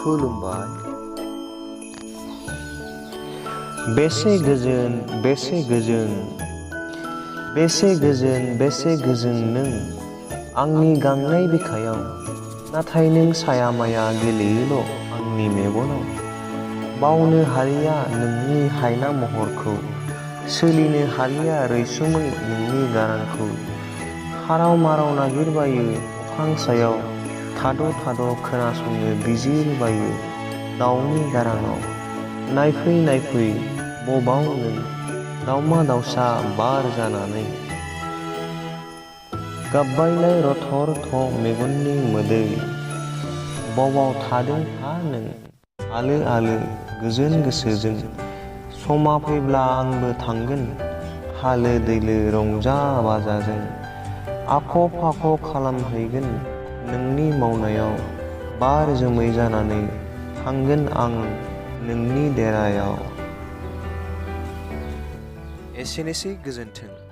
खुलुमबाय। बेसे गोजोन बेसे गोजोन बेसे गोजोन बेसे गोजों नों आंनि गांनाय बिखायाव, नाथाय नों साया माया गेलेयोल' आंनि मेगनाव। बावनो हालिया नोंनि हायना महरखौ, सोलिनो हालिया रैसुमै नोंनि गारांखौ। खाराव माराव नागिरबायो अख्रां सायाव, थाद' थाद' खोनासंनो बिजिरबायो दाउनि गाराङाव। नायफै नायफै बबाव नों दाउमा दाउसा बार जानानै, गाबबायलाय रथ' रथ' मेगननि मोदै। बबाव थादों हा नों आलो आलो गोजोन गोसोजों, समा फैब्ला आंबो थांगोन हालो दैलो रंजा बाजाजों। आख' फाख' खालामहैगोन नोंनि मावनायाव, बार जोमै जानानै थांगोन आं नोंनि देरायाव। एसेनोसै, गोजोन्थों।